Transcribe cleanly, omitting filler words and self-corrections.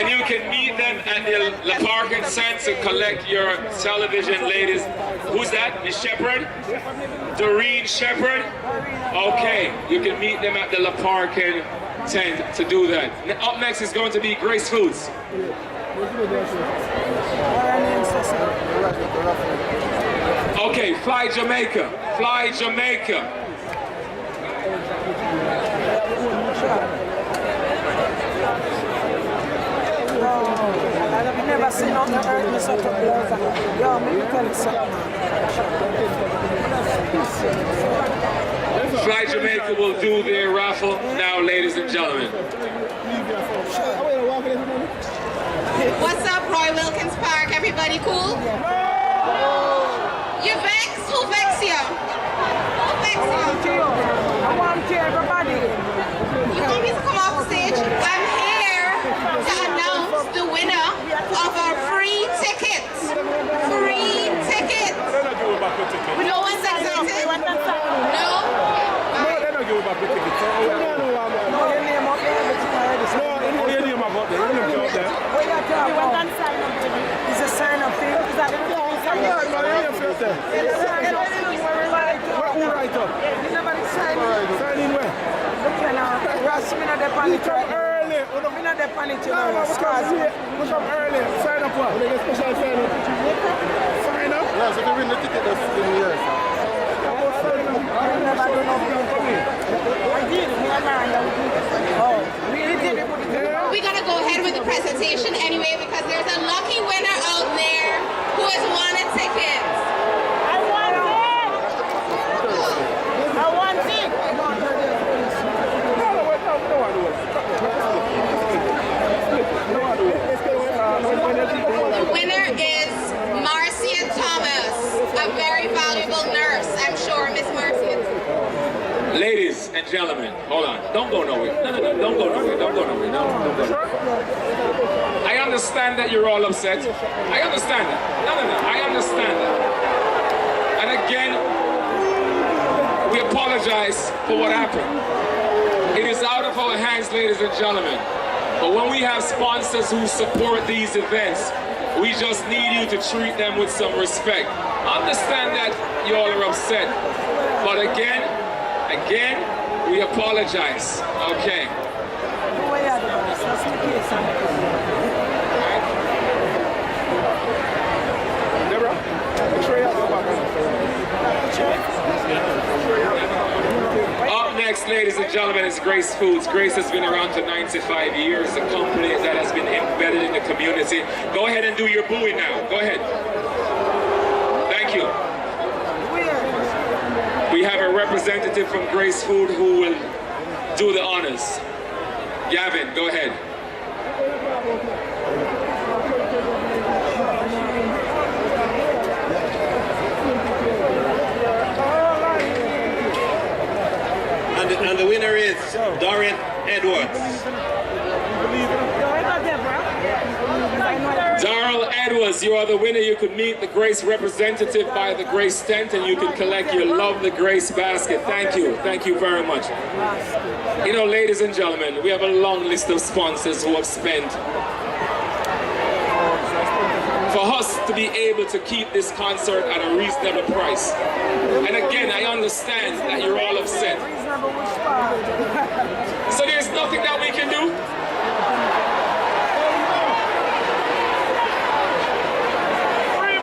And you can meet them at the Parking Center to collect your television, ladies. Who's that? Miss Shepherd? Doreen Shepherd? Okay, you can meet them at the La Parking tent to do that. Up next is going to be Grace Foods. Okay, Fly Jamaica. Fly Jamaica. I've never seen on the earth me such a blazer. Yo, let me tell you something. Fly Jamaica will do their raffle now, ladies and gentlemen. What's up, Roy Wilkins Park? Everybody cool? You vex? Who vex you? Who vex you? I want to everybody. You want me to come off the stage? I'm here to announce the winner of our free tickets. Free tickets. No one's excited? No? It's a sign of faith. Is that We're going to go ahead with the presentation anyway because there's a lucky winner out there who has won a ticket. I want it. The winner is Marcia Thomas, a very valuable nurse, I'm sure, Miss Marcia. Ladies and gentlemen, hold on. Don't go nowhere. No, don't go nowhere. Don't go nowhere. No, don't go nowhere. I understand that you're all upset. I understand that. No. I understand that. And again, we apologize for what happened. It is out of our hands, ladies and gentlemen. But when we have sponsors who support these events, we just need you to treat them with some respect. Understand that you all are upset. But again, we apologize. Okay. Up next, ladies and gentlemen, is Grace Foods. Grace has been around for 95 years, a company that has been embedded in the community. Go ahead and do your booing now. Go ahead. Thank you. We have a representative from Grace Food who will do the honors. Gavin, go ahead. And the winner is Dorian Edwards. Darrell Edwards, you are the winner. You could meet the Grace representative by the Grace tent and you can collect your Love the Grace basket. Thank you. Thank you very much. You know, ladies and gentlemen, we have a long list of sponsors who have spent for us to be able to keep this concert at a reasonable price. And again, I understand that you're all upset.